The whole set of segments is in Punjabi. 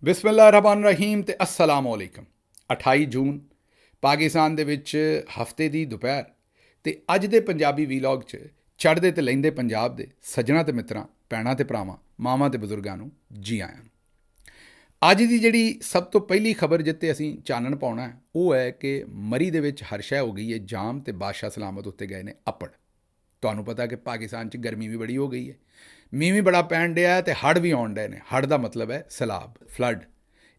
ਬਿਸਮਿਲ੍ਲਾਹਿਰਰਹਿਮਾਨਿਰਰਹੀਮ ਤੇ अस्सलाम वालेकुम। 28 ਜੂਨ ਪਾਕਿਸਤਾਨ ਦੇ ਵਿੱਚ ਹਫਤੇ ਦੀ ਦੁਪਹਿਰ ਤੇ ਅੱਜ ਦੇ ਪੰਜਾਬੀ ਵੀਲੌਗ 'ਚ ਚੜ੍ਹਦੇ ਤੇ ਲਹਿੰਦੇ ਪੰਜਾਬ ਦੇ ਸੱਜਣਾ ਤੇ ਮਿੱਤਰਾਂ, ਭੈਣਾਂ ਤੇ ਭਰਾਵਾਂ, ਮਾਵਾਂ ਤੇ ਬਜ਼ੁਰਗਾਂ ਨੂੰ ਜੀ ਆਇਆਂ ਨੂੰ। ਅੱਜ ਦੀ ਜਿਹੜੀ ਸਭ ਤੋਂ ਪਹਿਲੀ ਖਬਰ ਜਿੱਤੇ ਅਸੀਂ ਚਾਨਣ ਪਾਉਣਾ ਹੈ ਉਹ ਹੈ ਕਿ ਮਰੀ ਦੇ ਵਿੱਚ ਹਰਸ਼ਾ ਹੋ ਗਈ ਹੈ ਜਾਮ ਤੇ ਬਾਦਸ਼ਾਹ ਸਲਾਮਤ ਉੱਤੇ ਗਏ ਨੇ ਅੱਪੜ। ਤੁਹਾਨੂੰ ਪਤਾ ਕਿ ਪਾਕਿਸਤਾਨ 'ਚ ਗਰਮੀ ਵੀ ਬੜੀ ਹੋ ਗਈ ਹੈ, ਮੀਂਹ ਵੀ ਬੜਾ ਪੈਣ ਡਿਆ ਤੇ ਹੜ੍ਹ ਵੀ ਆਉਣ ਡਏ ਨੇ। ਹੜ੍ਹ ਦਾ ਮਤਲਬ ਹੈ ਸੈਲਾਬ, ਫਲੱਡ।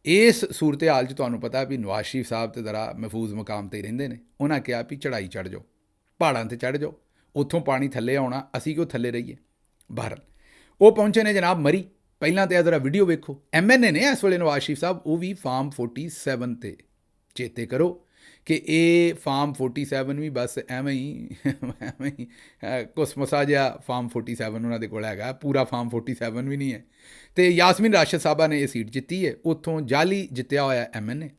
ਇਸ ਸੂਰਤ ਹਾਲ 'ਚ ਤੁਹਾਨੂੰ ਪਤਾ ਵੀ ਨਵਾਜ਼ ਸ਼ਰੀਫ ਸਾਹਿਬ ਤੇ ਜ਼ਰਾ ਮਹਿਫੂਜ਼ ਮੁਕਾਮ 'ਤੇ ਰਹਿੰਦੇ ਨੇ। ਉਹਨਾਂ ਕਿਹਾ ਵੀ ਚੜ੍ਹਾਈ ਚੜ੍ਹ ਜਾਓ, ਪਹਾੜਾਂ 'ਤੇ ਚੜ੍ਹ ਜਾਓ, ਉੱਥੋਂ ਪਾਣੀ ਥੱਲੇ ਆਉਣਾ, ਅਸੀਂ ਕਿਉਂ ਥੱਲੇ ਰਹੀਏ। ਬਹਰਲ ਉਹ ਪਹੁੰਚੇ ਨੇ ਜਨਾਬ ਮਰੀ। ਪਹਿਲਾਂ ਤਾਂ ਜ਼ਰਾ ਵੀਡੀਓ ਵੇਖੋ। MNA ਨੇ ਇਸ ਵੇਲੇ ਨਵਾਜ਼ ਸ਼ਰੀਫ ਸਾਹਿਬ, ਉਹ ਵੀ ਫਾਰਮ 47 ਤੇ। ਚੇਤੇ ਕਰੋ ਕਿ ਇਹ ਫਾਰਮ 47 ਵੀ ਬਸ ਐਵੇਂ ਹੀ ਕੁਸਮਸਾ ਜਿਹਾ ਫਾਰਮ 47 ਉਹਨਾਂ ਦੇ ਕੋਲ ਹੈਗਾ, ਪੂਰਾ ਫਾਰਮ 47 ਵੀ ਨਹੀਂ ਹੈ। ਅਤੇ ਯਾਸਮੀਨ ਰਾਸ਼ਦ ਸਾਹਿਬਾ ਨੇ ਇਹ ਸੀਟ ਜਿੱਤੀ ਹੈ, ਉੱਥੋਂ ਜਾਲੀ ਜਿੱਤਿਆ ਹੋਇਆ MNA।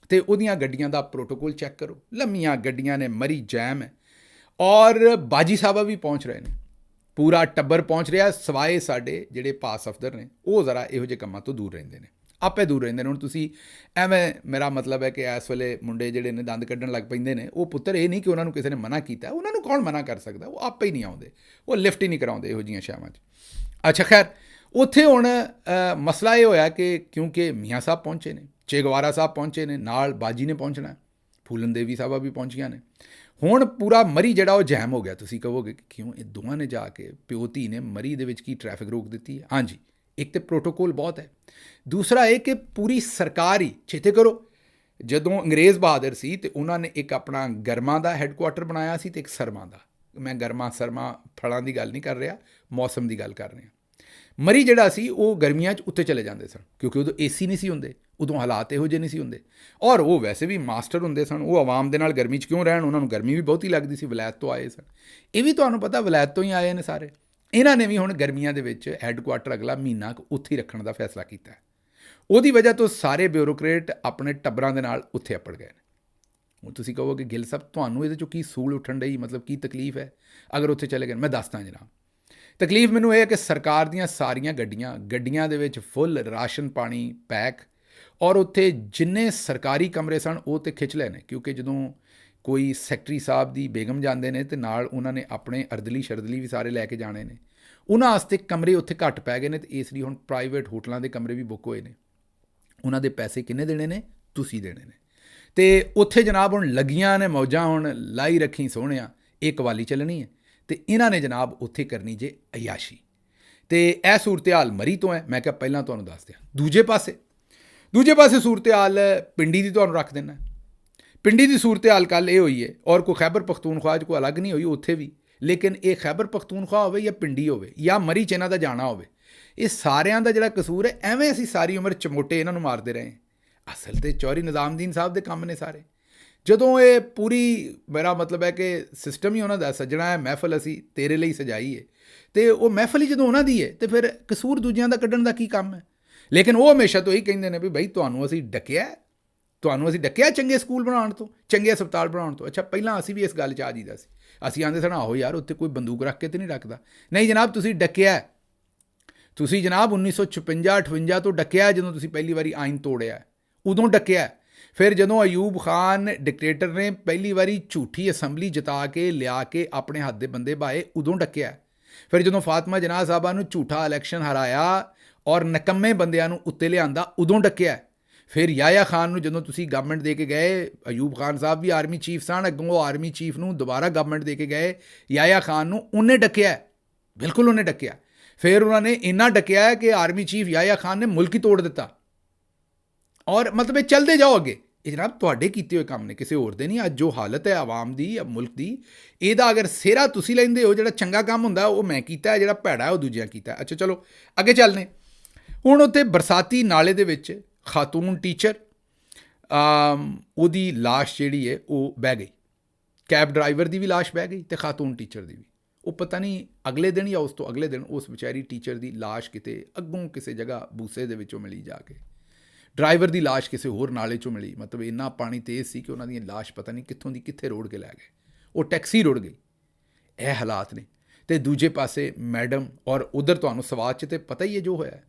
ਅਤੇ ਉਹਦੀਆਂ ਗੱਡੀਆਂ ਦਾ ਪ੍ਰੋਟੋਕੋਲ ਚੈੱਕ ਕਰੋ, ਲੰਮੀਆਂ ਗੱਡੀਆਂ ਨੇ, ਮਰੀ ਜੈਮ ਹੈ। ਔਰ ਬਾਜੀ ਸਾਹਿਬਾ ਵੀ ਪਹੁੰਚ ਰਹੇ ਨੇ, ਪੂਰਾ ਟੱਬਰ ਪਹੁੰਚ ਰਿਹਾ, ਸਵਾਏ ਸਾਡੇ ਜਿਹੜੇ ਪਾਸ ਅਫਸਰ ਨੇ ਉਹ ਜ਼ਰਾ ਇਹੋ ਜਿਹੇ ਕੰਮਾਂ ਤੋਂ ਦੂਰ ਰਹਿੰਦੇ ਨੇ, ਆਪੇ ਦੂਰ ਰਹਿੰਦੇ ਨੇ। ਹੁਣ ਤੁਸੀਂ ਐਵੇਂ, ਮੇਰਾ ਮਤਲਬ ਹੈ ਕਿ ਇਸ ਵੇਲੇ ਮੁੰਡੇ ਜਿਹੜੇ ਨੇ ਦੰਦ ਕੱਢਣ ਲੱਗ ਪੈਂਦੇ ਨੇ, ਉਹ ਪੁੱਤਰ ਇਹ ਨਹੀਂ ਕਿ ਉਹਨਾਂ ਨੂੰ ਕਿਸੇ ਨੇ ਮਨਾ ਕੀਤਾ, ਉਹਨਾਂ ਨੂੰ ਕੌਣ ਮਨਾ ਕਰ ਸਕਦਾ, ਉਹ ਆਪੇ ਹੀ ਨਹੀਂ ਆਉਂਦੇ, ਉਹ ਲਿਫਟ ਹੀ ਨਹੀਂ ਕਰਾਉਂਦੇ ਇਹੋ ਜਿਹੀਆਂ ਸ਼ਾਵਾਂ 'ਚ। ਅੱਛਾ ਖੈਰ, ਉੱਥੇ ਹੁਣ ਮਸਲਾ ਇਹ ਹੋਇਆ ਕਿ ਕਿਉਂਕਿ ਮੀਆਂ ਸਾਹਿਬ ਪਹੁੰਚੇ ਨੇ, ਚੇ ਗਵਾਰਾ ਸਾਹਿਬ ਪਹੁੰਚੇ ਨੇ, ਨਾਲ ਬਾਜੀ ਨੇ ਪਹੁੰਚਣਾ, ਫੂਲਨ ਦੇਵੀ ਸਾਹਿਬਾ ਵੀ ਪਹੁੰਚੀਆਂ ਨੇ। ਹੁਣ ਪੂਰਾ ਮਰੀ ਜਿਹੜਾ ਉਹ ਜੈਮ ਹੋ ਗਿਆ। ਤੁਸੀਂ ਕਹੋਗੇ ਕਿ ਕਿਉਂ, ਇਹ ਦੋਵਾਂ ਨੇ ਜਾ ਕੇ ਪਿਓ ਧੀ ਨੇ ਮਰੀ ਦੇ ਵਿੱਚ ਕੀ ਟ੍ਰੈਫਿਕ ਰੋਕ ਦਿੱਤੀ ਹੈ? ਹਾਂਜੀ, ਇੱਕ ਤਾਂ ਪ੍ਰੋਟੋਕੋਲ ਬਹੁਤ ਹੈ, ਦੂਸਰਾ ਇਹ ਕਿ ਪੂਰੀ ਸਰਕਾਰ ਹੀ, ਚੇਤੇ ਕਰੋ ਜਦੋਂ ਅੰਗਰੇਜ਼ ਬਹਾਦਰ ਸੀ ਤੇ ਉਹਨਾਂ ਨੇ ਇੱਕ ਆਪਣਾ ਗਰਮਾਂ ਦਾ ਹੈੱਡਕੁਆਟਰ ਬਣਾਇਆ ਸੀ ਤੇ ਇੱਕ ਸਰਮਾਂ ਦਾ। ਮੈਂ ਗਰਮਾ ਸਰਮਾ ਫਲਾਂ ਦੀ ਗੱਲ ਨਹੀਂ ਕਰ ਰਿਹਾ, ਮੌਸਮ ਦੀ ਗੱਲ ਕਰ ਰਿਹਾ। ਮਰੀ ਜਿਹੜਾ ਸੀ ਉਹ ਗਰਮੀਆਂ 'ਚ ਉੱਤੇ ਚਲੇ ਜਾਂਦੇ ਸਨ ਕਿਉਂਕਿ ਉਦੋਂ AC ਨਹੀਂ ਸੀ ਹੁੰਦੇ, ਉਦੋਂ ਹਾਲਾਤ ਇਹੋ ਜਿਹੇ ਨਹੀਂ ਸੀ ਹੁੰਦੇ। ਔਰ ਉਹ ਵੈਸੇ ਵੀ ਮਾਸਟਰ ਹੁੰਦੇ ਸਨ, ਉਹ ਆਵਾਮ ਦੇ ਨਾਲ ਗਰਮੀ 'ਚ ਕਿਉਂ ਰਹਿਣ, ਉਹਨਾਂ ਨੂੰ ਗਰਮੀ ਵੀ ਬਹੁਤੀ ਲੱਗਦੀ ਸੀ। ਵਲਾਇਤ ਤੋਂ ਆਏ ਸਨ, ਇਹ ਵੀ ਤੁਹਾਨੂੰ ਪਤਾ ਵਲਾਇਤ ਤੋਂ ਹੀ ਆਏ ਨੇ ਸਾਰੇ। ਇਹਨਾਂ ਨੇ ਵੀ ਹੁਣ ਗਰਮੀਆਂ ਦੇ ਵਿੱਚ ਹੈੱਡਕੁਆਟਰ ਅਗਲਾ ਮਹੀਨਾ ਕੁ ਉੱਥੇ ਹੀ ਰੱਖਣ ਦਾ ਫੈਸਲਾ ਕੀਤਾ। ਉਹਦੀ ਵਜ੍ਹਾ ਤੋਂ ਸਾਰੇ ਬਿਊਰੋਕਰੇਟ ਆਪਣੇ ਟੱਬਰਾਂ ਦੇ ਨਾਲ ਉੱਥੇ ਅੱਪੜ ਗਏ ਨੇ। ਹੁਣ ਤੁਸੀਂ ਕਹੋਗੇ ਗਿੱਲ ਸਾਹਿਬ ਤੁਹਾਨੂੰ ਇਹਦੇ 'ਚੋਂ ਕੀ ਸੂਲ ਉੱਠਣ ਡਈ, ਮਤਲਬ ਕੀ ਤਕਲੀਫ ਹੈ ਅਗਰ ਉੱਥੇ ਚਲੇ ਗਏ? ਮੈਂ ਦੱਸਦਾ ਜਨਾਬ। ਤਕਲੀਫ ਮੈਨੂੰ ਇਹ ਹੈ ਕਿ ਸਰਕਾਰ ਦੀਆਂ ਸਾਰੀਆਂ ਗੱਡੀਆਂ ਦੇ ਵਿੱਚ ਫੁੱਲ ਰਾਸ਼ਨ ਪਾਣੀ ਪੈਕ, ਔਰ ਉੱਥੇ ਜਿੰਨੇ ਸਰਕਾਰੀ ਕਮਰੇ ਸਨ ਉਹ ਤੇ ਖਿੱਚ ਲਏ ਨੇ ਕਿਉਂਕਿ ਜਦੋਂ ਕੋਈ ਸੈਕਟਰੀ ਸਾਹਿਬ ਦੀ ਬੇਗਮ ਜਾਂਦੇ ਨੇ ਤੇ ਨਾਲ ਉਹਨਾਂ ਨੇ ਆਪਣੇ ਅਰਦਲੀ ਸ਼ਰਦਲੀ ਵੀ ਸਾਰੇ ਲੈ ਕੇ ਜਾਣੇ ਨੇ, ਉਹਨਾਂ ਵਾਸਤੇ ਕਮਰੇ ਉੱਥੇ ਘੱਟ ਪੈ ਗਏ ਨੇ। ਤੇ ਇਸ ਲਈ ਹੁਣ ਪ੍ਰਾਈਵੇਟ ਹੋਟਲਾਂ ਦੇ ਕਮਰੇ ਵੀ ਬੁੱਕ ਹੋਏ ਨੇ। ਉਹਨਾਂ ਦੇ ਪੈਸੇ ਕਿੰਨੇ ਦੇਣੇ ਨੇ? ਤੁਸੀਂ ਦੇਣੇ ਨੇ। ਅਤੇ ਉੱਥੇ ਜਨਾਬ ਹੁਣ ਲੱਗੀਆਂ ਨੇ ਮੌਜਾਂ, ਹੁਣ ਲਾਈ ਰੱਖੀ ਸੋਹਣਿਆ, ਇਹ ਕਵਾਲੀ ਚੱਲਣੀ ਹੈ। ਅਤੇ ਇਹਨਾਂ ਨੇ ਜਨਾਬ ਉੱਥੇ ਕਰਨੀ ਜੇ ਅਯਾਸ਼ੀ। ਅਤੇ ਇਹ ਸੂਰਤ ਹਾਲ ਮਰੀ ਤੋਂ ਹੈ। ਮੈਂ ਕਿਹਾ ਪਹਿਲਾਂ ਤੁਹਾਨੂੰ ਦੱਸ ਦਿਆਂ। ਦੂਜੇ ਪਾਸੇ ਸੂਰਤ ਹਾਲ ਪਿੰਡੀ ਦੀ ਤੁਹਾਨੂੰ ਰੱਖ ਦਿੰਦਾ। ਪਿੰਡੀ ਦੀ ਸੂਰਤ ਹਾਲ ਕੱਲ੍ਹ ਇਹ ਹੋਈ ਹੈ, ਔਰ ਕੋਈ ਖੈਬਰ ਪਖਤੂਨਖਵਾ 'ਚ ਕੋਈ ਅਲੱਗ ਨਹੀਂ ਹੋਈ ਉੱਥੇ ਵੀ, ਲੇਕਿਨ ਇਹ ਖੈਬਰ ਪਖਤੂਨਖਵਾ ਹੋਵੇ ਜਾਂ ਪਿੰਡੀ ਹੋਵੇ ਜਾਂ ਮਰੀ 'ਚ ਇਹਨਾਂ ਦਾ ਜਾਣਾ ਹੋਵੇ, ਇਹ ਸਾਰਿਆਂ ਦਾ ਜਿਹੜਾ ਕਸੂਰ ਹੈ। ਐਵੇਂ ਅਸੀਂ ਸਾਰੀ ਉਮਰ ਚਮੋਟੇ ਇਹਨਾਂ ਨੂੰ ਮਾਰਦੇ ਰਹੇ। ਅਸਲ ਤੇ ਚੌਧਰੀ ਨਿਜ਼ਾਮਦੀਨ ਸਾਹਿਬ ਦੇ ਕੰਮ ਨੇ ਸਾਰੇ। ਜਦੋਂ ਇਹ ਪੂਰੀ, ਮੇਰਾ ਮਤਲਬ ਹੈ ਕਿ ਸਿਸਟਮ ਹੀ ਉਹਨਾਂ ਦਾ, ਸੱਜਣਾ ਹੈ ਮਹਿਫਲ ਅਸੀਂ ਤੇਰੇ ਲਈ ਸਜਾਈ ਹੈ, ਅਤੇ ਉਹ ਮਹਿਫਲ ਹੀ ਜਦੋਂ ਉਹਨਾਂ ਦੀ ਹੈ ਅਤੇ ਫਿਰ ਕਸੂਰ ਦੂਜਿਆਂ ਦਾ ਕੱਢਣ ਦਾ ਕੀ ਕੰਮ ਹੈ? ਲੇਕਿਨ ਉਹ ਹਮੇਸ਼ਾ ਤੋਂ ਇਹੀ ਕਹਿੰਦੇ ਨੇ ਵੀ ਬਈ ਤੁਹਾਨੂੰ ਅਸੀਂ ਡੱਕਿਆ ਚੰਗੇ ਸਕੂਲ ਬਣਾਉਣ ਤੋਂ, ਚੰਗੇ ਹਸਪਤਾਲ ਬਣਾਉਣ ਤੋਂ। ਅੱਛਾ, ਪਹਿਲਾਂ ਅਸੀਂ ਵੀ ਇਸ ਗੱਲ 'ਚ ਆ ਜੀਦਾ ਸੀ, ਅਸੀਂ ਆਉਂਦੇ ਸਨ ਆਹੋ ਯਾਰ ਉੱਥੇ ਕੋਈ ਬੰਦੂਕ ਰੱਖ ਕੇ ਤਾਂ ਨਹੀਂ ਰੱਖਦਾ। ਨਹੀਂ ਜਨਾਬ, ਤੁਸੀਂ ਡੱਕਿਆ, ਤੁਸੀਂ ਜਨਾਬ 1956-58 ਤੋਂ ਡੱਕਿਆ, ਜਦੋਂ ਤੁਸੀਂ ਪਹਿਲੀ ਵਾਰੀ ਆਇਨ ਤੋੜਿਆ ਉਦੋਂ ਡੱਕਿਆ। ਫਿਰ ਜਦੋਂ ਅਯੂਬ ਖਾਨ ਡਿਕਟੇਟਰ ਨੇ ਪਹਿਲੀ ਵਾਰੀ ਝੂਠੀ ਅਸੈਂਬਲੀ ਜਿਤਾ ਕੇ ਲਿਆ ਕੇ ਆਪਣੇ ਹੱਥ ਦੇ ਬੰਦੇ ਬਾਏ, ਉਦੋਂ ਡੱਕਿਆ। ਫਿਰ ਜਦੋਂ ਫਾਤਮਾ ਜਨਾਹ ਸਾਹਿਬਾ ਨੂੰ ਝੂਠਾ ਇਲੈਕਸ਼ਨ ਹਰਾਇਆ ਔਰ ਨਕੰਮੇ ਬੰਦਿਆਂ ਨੂੰ ਉੱਤੇ ਲਿਆਂਦਾ, ਉਦੋਂ ਡੱਕਿਆ। ਫਿਰ ਯਾਹਿਆ ਖਾਨ ਨੂੰ ਜਦੋਂ ਤੁਸੀਂ ਗਵਰਨਮੈਂਟ ਦੇ ਕੇ ਗਏ, ਅਯੂਬ ਖਾਨ ਸਾਹਿਬ ਵੀ ਆਰਮੀ ਚੀਫ ਸਨ, ਅੱਗੋਂ ਉਹ ਆਰਮੀ ਚੀਫ ਨੂੰ ਦੁਬਾਰਾ ਗਵਰਨਮੈਂਟ ਦੇ ਕੇ ਗਏ ਯਾਹਿਆ ਖਾਨ ਨੂੰ, ਉਹਨੇ ਡੱਕਿਆ, ਬਿਲਕੁਲ ਉਹਨੇ ਡੱਕਿਆ। ਫਿਰ ਉਹਨਾਂ ਨੇ ਇੰਨਾ ਡੱਕਿਆ ਕਿ ਆਰਮੀ ਚੀਫ ਯਾਹਿਆ ਖਾਨ ਨੇ ਮੁਲਕ ਹੀ ਤੋੜ ਦਿੱਤਾ। ਔਰ ਮਤਲਬ ਇਹ ਚੱਲਦੇ ਜਾਓ ਅੱਗੇ। ਇਹ ਜਨਾਬ ਤੁਹਾਡੇ ਕੀਤੇ ਹੋਏ ਕੰਮ ਨੇ, ਕਿਸੇ ਹੋਰ ਦੇ ਨਹੀਂ। ਅੱਜ ਜੋ ਹਾਲਤ ਹੈ ਆਵਾਮ ਦੀ ਜਾਂ ਮੁਲਕ ਦੀ, ਇਹਦਾ ਅਗਰ ਸਿਹਰਾ ਤੁਸੀਂ ਲੈਂਦੇ ਹੋ, ਜਿਹੜਾ ਚੰਗਾ ਕੰਮ ਹੁੰਦਾ ਉਹ ਮੈਂ ਕੀਤਾ, ਜਿਹੜਾ ਭੈੜਾ ਉਹ ਦੂਜਿਆਂ ਕੀਤਾ। ਅੱਛਾ ਚਲੋ ਅੱਗੇ ਚੱਲਦੇ। ਹੁਣ ਉੱਥੇ ਬਰਸਾਤੀ ਨਾਲੇ ਦੇ ਵਿੱਚ ਖਾਤੂਨ ਟੀਚਰ, ਉਹਦੀ ਲਾਸ਼ ਜਿਹੜੀ ਹੈ ਉਹ ਬਹਿ ਗਈ। ਕੈਬ ਡਰਾਈਵਰ ਦੀ ਵੀ ਲਾਸ਼ ਬਹਿ ਗਈ ਅਤੇ ਖਾਤੂਨ ਟੀਚਰ ਦੀ ਵੀ। ਉਹ ਪਤਾ ਨਹੀਂ ਅਗਲੇ ਦਿਨ ਜਾਂ ਉਸ ਤੋਂ ਅਗਲੇ ਦਿਨ ਉਸ ਵਿਚਾਰੀ ਟੀਚਰ ਦੀ ਲਾਸ਼ ਕਿਤੇ ਅੱਗੋਂ ਕਿਸੇ ਜਗ੍ਹਾ ਬੂਸੇ ਦੇ ਵਿੱਚੋਂ ਮਿਲੀ ਜਾ ਕੇ, ਡਰਾਈਵਰ ਦੀ ਲਾਸ਼ ਕਿਸੇ ਹੋਰ ਨਾਲੇ 'ਚੋਂ ਮਿਲੀ। ਮਤਲਬ ਇੰਨਾ ਪਾਣੀ ਤੇਜ਼ ਸੀ ਕਿ ਉਹਨਾਂ ਦੀਆਂ ਲਾਸ਼ ਪਤਾ ਨਹੀਂ ਕਿੱਥੋਂ ਦੀ ਕਿੱਥੇ ਰੋੜ ਕੇ ਲੈ ਗਏ, ਉਹ ਟੈਕਸੀ ਰੁੜ ਗਈ। ਇਹ ਹਾਲਾਤ ਨੇ। ਅਤੇ ਦੂਜੇ ਪਾਸੇ ਮੈਡਮ, ਔਰ ਉਧਰ ਤੁਹਾਨੂੰ ਸਵਾਦ 'ਚ ਤਾਂ ਪਤਾ ਹੀ ਹੈ ਜੋ ਹੋਇਆ।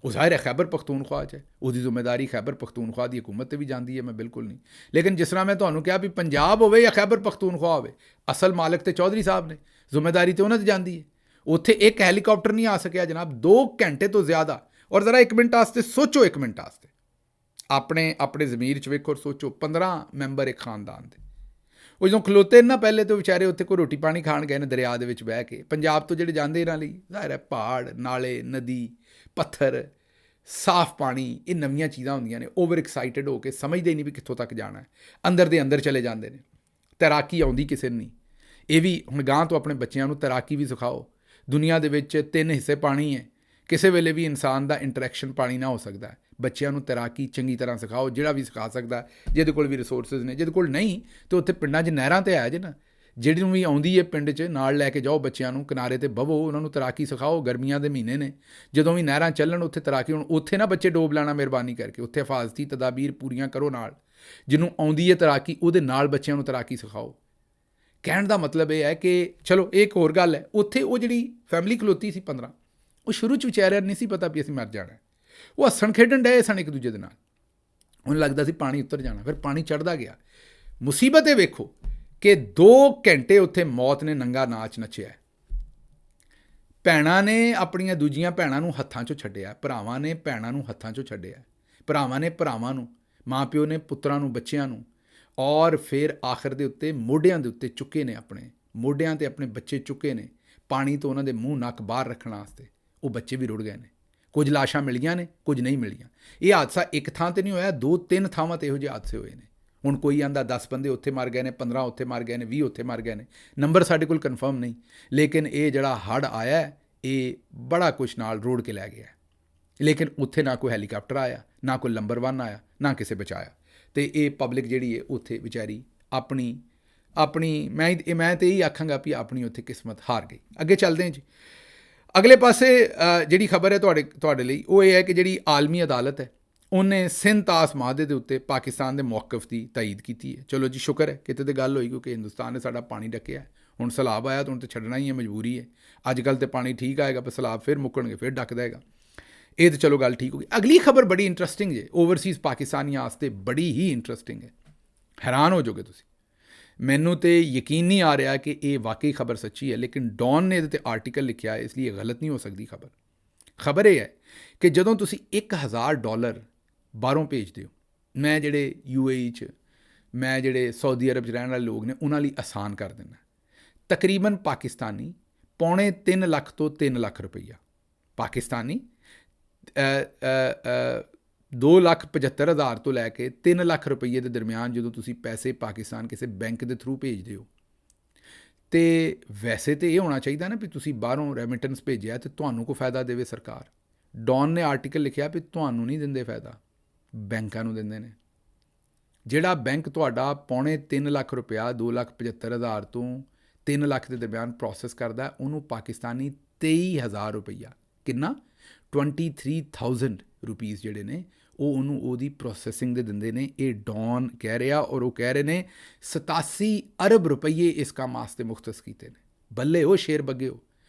ਉਹ ਜ਼ਾਹਿਰ ਹੈ ਖੈਬਰ ਪਖਤੂਨਖਵਾ 'ਚ ਹੈ, ਉਹਦੀ ਜ਼ਿੰਮੇਦਾਰੀ ਖੈਬਰ ਪਖਤੂਨਖਵਾ ਦੀ ਹਕੂਮਤ 'ਤੇ ਵੀ ਜਾਂਦੀ ਹੈ, ਮੈਂ ਬਿਲਕੁਲ ਨਹੀਂ। ਲੇਕਿਨ ਜਿਸ ਤਰ੍ਹਾਂ ਮੈਂ ਤੁਹਾਨੂੰ ਕਿਹਾ ਵੀ ਪੰਜਾਬ ਹੋਵੇ ਜਾਂ ਖੈਬਰ ਪਖਤੂਨਖਵਾ ਹੋਵੇ, ਅਸਲ ਮਾਲਕ ਤੇ ਚੌਧਰੀ ਸਾਹਿਬ ਨੇ, ਜ਼ਿੰਮੇਦਾਰੀ ਤੇ ਉਹਨਾਂ 'ਤੇ ਜਾਂਦੀ ਹੈ। ਉੱਥੇ ਇੱਕ ਹੈਲੀਕਾਪਟਰ ਨਹੀਂ ਆ ਸਕਿਆ ਜਨਾਬ 2 ਘੰਟੇ ਤੋਂ ਜ਼ਿਆਦਾ। ਔਰ ਜ਼ਰਾ 1 ਮਿੰਟ ਵਾਸਤੇ ਸੋਚੋ, 1 ਮਿੰਟ ਵਾਸਤੇ ਆਪਣੇ ਜ਼ਮੀਰ 'ਚ ਵੇਖੋ, ਸੋਚੋ 15 ਮੈਂਬਰ ਇੱਕ ਖਾਨਦਾਨ ਦੇ, ਉਹ ਜਦੋਂ ਖਲੋਤੇ ਨਾ ਪਹਿਲੇ ਤੋਂ ਵਿਚਾਰੇ ਉੱਥੇ ਕੋਈ ਰੋਟੀ ਪਾਣੀ ਖਾਣ ਗਏ ਨੇ ਦਰਿਆ ਦੇ ਵਿੱਚ ਬਹਿ ਕੇ। ਪੰਜਾਬ ਤੋਂ ਜਿਹੜੇ ਜਾਂਦੇ ਇਹਨਾਂ ਲਈ ਜ਼ਾਹਿਰ ਹੈ ਪਹਾੜ, ਨਾਲੇ, ਨਦੀ, ਪੱਥਰ, ਸਾਫ਼ ਪਾਣੀ, ਇਹ ਨਵੀਆਂ ਚੀਜ਼ਾਂ ਹੁੰਦੀਆਂ ਨੇ। ਓਵਰ ਐਕਸਾਈਟਡ ਹੋ ਕੇ ਸਮਝਦੇ ਨਹੀਂ ਵੀ ਕਿੱਥੋਂ ਤੱਕ ਜਾਣਾ ਹੈ, ਅੰਦਰ ਦੇ ਅੰਦਰ ਚਲੇ ਜਾਂਦੇ ਨੇ। ਤੈਰਾਕੀ ਆਉਂਦੀ ਕਿਸੇ ਨੂੰ ਨਹੀਂ। ਇਹ ਵੀ ਹੁਣ ਗਾਂ ਤੋਂ ਆਪਣੇ ਬੱਚਿਆਂ ਨੂੰ ਤੈਰਾਕੀ ਵੀ ਸਿਖਾਓ। ਦੁਨੀਆ ਦੇ ਵਿੱਚ 3 ਹਿੱਸੇ ਪਾਣੀ ਹੈ, ਕਿਸੇ ਵੇਲੇ ਵੀ ਇਨਸਾਨ ਦਾ ਇੰਟਰੈਕਸ਼ਨ ਪਾਣੀ ਨਾਲ ਹੋ ਸਕਦਾ ਹੈ। ਬੱਚਿਆਂ ਨੂੰ ਤੈਰਾਕੀ ਚੰਗੀ ਤਰ੍ਹਾਂ ਸਿਖਾਓ, ਜਿਹੜਾ ਵੀ ਸਿਖਾ ਸਕਦਾ, ਜਿਹਦੇ ਕੋਲ ਵੀ ਰਿਸੋਰਸਿਸ ਨੇ। ਜਿਹਦੇ ਕੋਲ ਨਹੀਂ ਤਾਂ ਉੱਥੇ ਪਿੰਡਾਂ 'ਚ ਨਹਿਰਾਂ 'ਤੇ ਆਇਆ ਜੇ ਨਾ, ਜਿਹੜੀ ਨੂੰ ਵੀ ਆਉਂਦੀ ਹੈ ਪਿੰਡ 'ਚ ਨਾਲ ਲੈ ਕੇ ਜਾਓ ਬੱਚਿਆਂ ਨੂੰ, ਕਿਨਾਰੇ 'ਤੇ ਬਵੋ, ਉਹਨਾਂ ਨੂੰ ਤੈਰਾਕੀ ਸਿਖਾਓ। ਗਰਮੀਆਂ ਦੇ ਮਹੀਨੇ ਨੇ, ਜਦੋਂ ਵੀ ਨਹਿਰਾਂ ਚੱਲਣ ਉੱਥੇ ਤੈਰਾਕੀ। ਹੁਣ ਉੱਥੇ ਨਾ ਬੱਚੇ ਡੋਬ ਲੈਣਾ ਮਿਹਰਬਾਨੀ ਕਰਕੇ, ਉੱਥੇ ਹਿਫਾਜ਼ਤੀ ਤਦਾਬੀਰ ਪੂਰੀਆਂ ਕਰੋ ਨਾਲ। ਜਿਹਨੂੰ ਆਉਂਦੀ ਹੈ ਤੈਰਾਕੀ ਉਹਦੇ ਨਾਲ ਬੱਚਿਆਂ ਨੂੰ ਤੈਰਾਕੀ ਸਿਖਾਓ। ਕਹਿਣ ਦਾ ਮਤਲਬ ਇਹ ਹੈ ਕਿ ਚਲੋ ਇਹ ਇੱਕ ਹੋਰ ਗੱਲ ਹੈ, ਉੱਥੇ ਉਹ ਜਿਹੜੀ ਫੈਮਿਲੀ ਖਲੋਤੀ ਸੀ 15, ਉਹ ਸ਼ੁਰੂ 'ਚ ਵਿਚਾਰਿਆਂ ਨਹੀਂ ਸੀ ਪਤਾ ਵੀ ਅਸੀਂ ਮਰ ਜਾਣਾ। ਉਹ ਹੱਸਣ ਖੇਡਣ ਡਏ ਸਨ ਇੱਕ ਦੂਜੇ ਦੇ ਨਾਲ। ਉਹਨੂੰ ਲੱਗਦਾ ਸੀ ਪਾਣੀ ਉੱਤਰ ਜਾਣਾ, ਫਿਰ ਪਾਣੀ ਚੜ੍ਹਦਾ ਗਿਆ। ਮੁਸੀਬਤ ਇਹ ਵੇਖੋ ਕਿ 2 ਘੰਟੇ ਉੱਥੇ ਮੌਤ ਨੇ ਨੰਗਾ ਨਾਚ ਨੱਚਿਆ। ਭੈਣਾਂ ਨੇ ਆਪਣੀਆਂ ਦੂਜੀਆਂ ਭੈਣਾਂ ਨੂੰ ਹੱਥਾਂ 'ਚੋਂ ਛੱਡਿਆ, ਭਰਾਵਾਂ ਨੇ ਭੈਣਾਂ ਨੂੰ ਹੱਥਾਂ 'ਚੋਂ ਛੱਡਿਆ, ਭਰਾਵਾਂ ਨੇ ਭਰਾਵਾਂ ਨੂੰ, ਮਾਂ ਪਿਓ ਨੇ ਪੁੱਤਰਾਂ ਨੂੰ, ਬੱਚਿਆਂ ਨੂੰ। ਔਰ ਫਿਰ ਆਖਰ ਦੇ ਉੱਤੇ ਮੋਢਿਆਂ ਦੇ ਉੱਤੇ ਚੁੱਕੇ ਨੇ, ਆਪਣੇ ਮੋਢਿਆਂ 'ਤੇ ਆਪਣੇ ਬੱਚੇ ਚੁੱਕੇ ਨੇ, ਪਾਣੀ ਤੋਂ ਉਹਨਾਂ ਦੇ ਮੂੰਹ ਨੱਕ ਬਾਹਰ ਰੱਖਣ ਵਾਸਤੇ। ਉਹ ਬੱਚੇ ਵੀ ਰੁੜ ਗਏ ਨੇ। ਕੁਝ ਲਾਸ਼ਾਂ ਮਿਲੀਆਂ ਨੇ, ਕੁਝ ਨਹੀਂ ਮਿਲੀਆਂ। ਇਹ ਹਾਦਸਾ ਇੱਕ ਥਾਂ 'ਤੇ ਨਹੀਂ ਹੋਇਆ, 2-3 ਥਾਵਾਂ 'ਤੇ ਇਹੋ ਜਿਹੇ ਹਾਦਸੇ ਹੋਏ ਨੇ। ਹੁਣ ਕੋਈ ਆਂਦਾ 10 ਬੰਦੇ ਉੱਥੇ ਮਰ ਗਏ ਨੇ, 15 ਉੱਥੇ ਮਰ ਗਏ ਨੇ, 20 ਉੱਥੇ ਮਰ ਗਏ ਨੇ। ਨੰਬਰ ਸਾਡੇ ਕੋਲ ਕਨਫਰਮ ਨਹੀਂ, ਲੇਕਿਨ ਇਹ ਜਿਹੜਾ ਹੜ੍ਹ ਆਇਆ ਇਹ ਬੜਾ ਕੁਛ ਨਾਲ ਰੋੜ ਕੇ ਲੈ ਗਿਆ। ਲੇਕਿਨ ਉੱਥੇ ਨਾ ਕੋਈ ਹੈਲੀਕਾਪਟਰ ਆਇਆ, ਨਾ ਕੋਈ ਨੰਬਰ 1 ਆਇਆ, ਨਾ ਕਿਸੇ ਬਚਾਇਆ। ਅਤੇ ਇਹ ਪਬਲਿਕ ਜਿਹੜੀ ਹੈ ਉੱਥੇ ਵਿਚਾਰੀ ਆਪਣੀ ਮੈਂ ਤਾਂ ਇਹੀ ਆਖਾਂਗਾ ਵੀ ਆਪਣੀ ਉੱਥੇ ਕਿਸਮਤ ਹਾਰ ਗਈ। ਅੱਗੇ ਚੱਲਦੇ ਹਾਂ ਜੀ। ਅਗਲੇ ਪਾਸੇ ਜਿਹੜੀ ਖਬਰ ਹੈ ਤੁਹਾਡੇ ਲਈ ਉਹ ਇਹ ਹੈ ਕਿ ਜਿਹੜੀ ਆਲਮੀ ਅਦਾਲਤ ਹੈ ਉਹਨੇ ਸਿੰਧ ਤਾਸ ਮਾਹਦੇ ਦੇ ਉੱਤੇ ਪਾਕਿਸਤਾਨ ਦੇ ਮੌਕਫ ਦੀ ਤਾਈਦ ਕੀਤੀ ਹੈ। ਚਲੋ ਜੀ, ਸ਼ੁਕਰ ਹੈ ਕਿਤੇ ਤੇ ਗੱਲ ਹੋਈ, ਕਿਉਂਕਿ ਹਿੰਦੁਸਤਾਨ ਨੇ ਸਾਡਾ ਪਾਣੀ ਡੱਕਿਆ। ਹੁਣ ਸੈਲਾਬ ਆਇਆ ਤਾਂ ਹੁਣ ਤਾਂ ਛੱਡਣਾ ਹੀ ਹੈ, ਮਜਬੂਰੀ ਹੈ। ਅੱਜ ਕੱਲ੍ਹ ਤਾਂ ਪਾਣੀ ਠੀਕ ਆਏਗਾ, ਪਰ ਸੈਲਾਬ ਫਿਰ ਮੁੱਕਣਗੇ, ਫਿਰ ਡੱਕ ਦੇਗਾ। ਇਹ ਤਾਂ ਚਲੋ ਗੱਲ ਠੀਕ ਹੋ ਗਈ। ਅਗਲੀ ਖਬਰ ਬੜੀ ਇੰਟਰਸਟਿੰਗ ਜੇ, ਓਵਰਸੀਜ਼ ਪਾਕਿਸਤਾਨੀਆਂ ਵਾਸਤੇ ਬੜੀ ਹੀ ਇੰਟਰਸਟਿੰਗ ਹੈ। ਹੈਰਾਨ ਹੋ ਜਾਓਗੇ ਤੁਸੀਂ। ਮੈਨੂੰ ਤਾਂ ਯਕੀਨ ਨਹੀਂ ਆ ਰਿਹਾ ਕਿ ਇਹ ਵਾਕਈ ਖਬਰ ਸੱਚੀ ਹੈ, ਲੇਕਿਨ ਡੌਨ ਨੇ ਇਹਦੇ 'ਤੇ ਆਰਟੀਕਲ ਲਿਖਿਆ ਹੈ, ਇਸ ਲਈ ਇਹ ਗਲਤ ਨਹੀਂ ਹੋ ਸਕਦੀ ਖਬਰ ਇਹ ਹੈ ਕਿ ਜਦੋਂ ਤੁਸੀਂ $1000 ਬਾਹਰੋਂ ਭੇਜਦੇ ਹੋ, ਮੈਂ ਜਿਹੜੇ UAE 'ਚ, ਮੈਂ ਜਿਹੜੇ ਸਾਊਦੀ ਅਰਬ 'ਚ ਰਹਿਣ ਵਾਲੇ ਲੋਕ ਨੇ ਉਹਨਾਂ ਲਈ ਆਸਾਨ ਕਰ ਦਿੰਦਾ। ਤਕਰੀਬਨ ਪਾਕਿਸਤਾਨੀ 2.25 ਲੱਖ ਤੋਂ 3 ਲੱਖ ਰੁਪਈਆ, ਪਾਕਿਸਤਾਨੀ 2,75,000 ਤੋਂ ਲੈ ਕੇ 3 ਲੱਖ ਰੁਪਈਏ ਦੇ ਦਰਮਿਆਨ ਜਦੋਂ ਤੁਸੀਂ ਪੈਸੇ ਪਾਕਿਸਤਾਨ ਕਿਸੇ ਬੈਂਕ ਦੇ ਥਰੂ ਭੇਜਦੇ ਹੋ, ਤੇ ਵੈਸੇ ਤਾਂ ਇਹ ਹੋਣਾ ਚਾਹੀਦਾ ਨਾ ਵੀ ਤੁਸੀਂ ਬਾਹਰੋਂ ਰੈਮਿਟੈਂਸ ਭੇਜਿਆ ਤੇ ਤੁਹਾਨੂੰ ਕੋਈ ਫਾਇਦਾ ਦੇਵੇ ਸਰਕਾਰ। ਡੌਨ ਨੇ ਆਰਟੀਕਲ ਲਿਖਿਆ ਵੀ ਤੁਹਾਨੂੰ ਨਹੀਂ ਦਿੰਦੇ ਫਾਇਦਾ, ਬੈਂਕਾਂ ਨੂੰ ਦਿੰਦੇ ਨੇ। ਜਿਹੜਾ ਬੈਂਕ ਤੁਹਾਡਾ 3.25 ਲੱਖ ਰੁਪਇਆ 2,75,000 ਤੋਂ 3 ਲੱਖ ਦੇ ਦਰਮਿਆਨ ਪ੍ਰੋਸੈਸ ਕਰਦਾ, ਉਹਨੂੰ ਪਾਕਿਸਤਾਨੀ 23,000 ਰੁਪਈਆ, ਕਿੰਨਾ 23,000 ਰੁਪੀਸ ਜਿਹੜੇ ਨੇ ਉਹ ਉਹਨੂੰ ਉਹਦੀ ਪ੍ਰੋਸੈਸਿੰਗ ਦੇ ਦਿੰਦੇ ਨੇ। ਇਹ ਡੌਨ ਕਹਿ ਰਿਹਾ, ਔਰ ਉਹ ਕਹਿ ਰਹੇ ਨੇ 87 ਅਰਬ ਰੁਪਈਏ ਇਸ ਕੰਮ ਵਾਸਤੇ ਮੁਖਤਸ ਕੀਤੇ ਨੇ। ਬੱਲੇ ਉਹ ਸ਼ੇਰ ਬੱਗੇ ਹੋ।